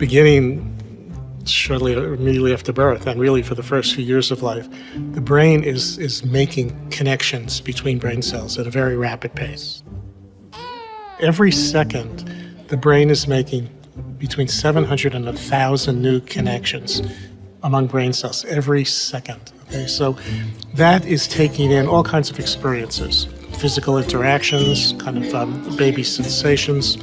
beginning, shortly immediately after birth, and really for the first few years of life, the brain is making connections between brain cells at a very rapid pace. Every second, the brain is making between 700 and 1,000 new connections among brain cells every second. Okay, so that is taking in all kinds of experiences, physical interactions, kind of baby sensations,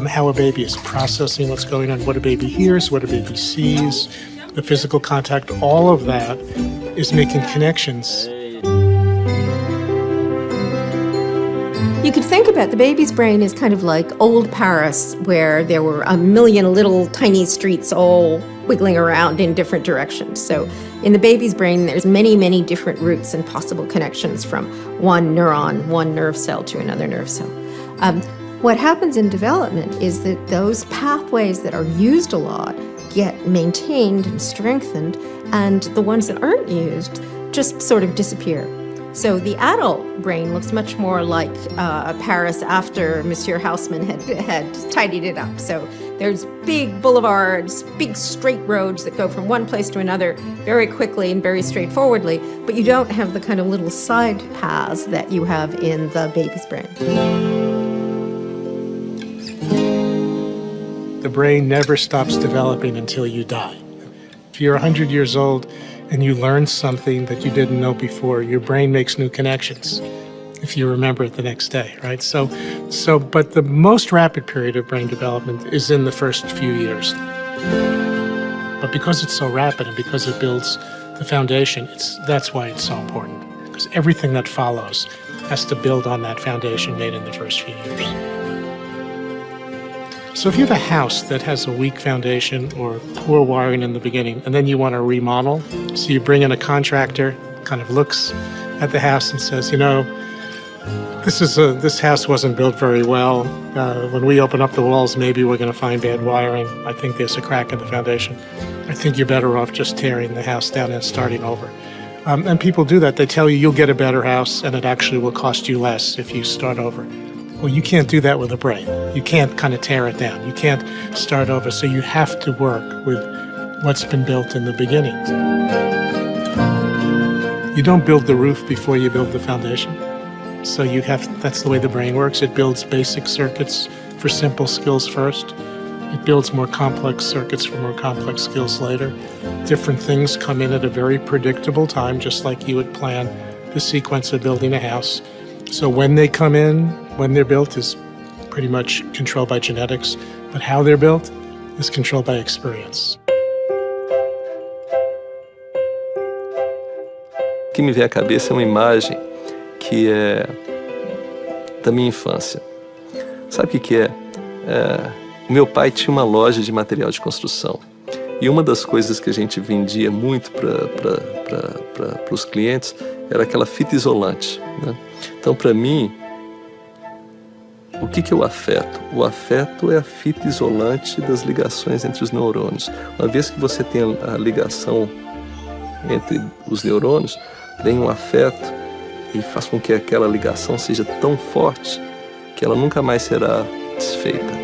how a baby is processing what's going on, what a baby hears, what a baby sees, the physical contact, all of that is making connections. You could think about the baby's brain as kind of like old Paris, where there were a million little tiny streets all wiggling around in different directions. So in the baby's brain, there's many, many different routes and possible connections from one neuron, one nerve cell to another nerve cell. What happens in development is that those pathways that are used a lot get maintained and strengthened, and the ones that aren't used just sort of disappear. So the adult brain looks much more like Paris after Monsieur Haussmann had tidied it up. So there's big boulevards, big straight roads that go from one place to another very quickly and very straightforwardly, but you don't have the kind of little side paths that you have in the baby's brain. The brain never stops developing until you die. If you're 100 years old and you learn something that you didn't know before, your brain makes new connections if you remember it the next day, right? But the most rapid period of brain development is in the first few years. But because it's so rapid and because it builds the foundation, that's why it's so important, because everything that follows has to build on that foundation made in the first few years. So if you have a house that has a weak foundation or poor wiring in the beginning, and then you want to remodel, so you bring in a contractor, kind of looks at the house and says, you know, this house wasn't built very well. When we open up the walls, maybe we're going to find bad wiring. I think there's a crack in the foundation. I think you're better off just tearing the house down and starting over. And people do that. They tell you you'll get a better house and it actually will cost you less if you start over. Well, you can't do that with a brain. You can't kind of tear it down. You can't start over. So you have to work with what's been built in the beginning. You don't build the roof before you build the foundation. So that's the way the brain works. It builds basic circuits for simple skills first. It builds more complex circuits for more complex skills later. Different things come in at a very predictable time, just like you would plan the sequence of building a house. So when they come in, when they're built is pretty much controlled by genetics, but how they're built is controlled by experience. O que me vem à cabeça é uma imagem que é da minha infância. Sabe o que é? O meu pai tinha uma loja de material de construção. E uma das coisas que a gente vendia muito para os clientes era aquela fita isolante, né? Então, para mim, o que é o afeto? O afeto é a fita isolante das ligações entre os neurônios. Uma vez que você tem a ligação entre os neurônios, vem um afeto e faz com que aquela ligação seja tão forte que ela nunca mais será desfeita.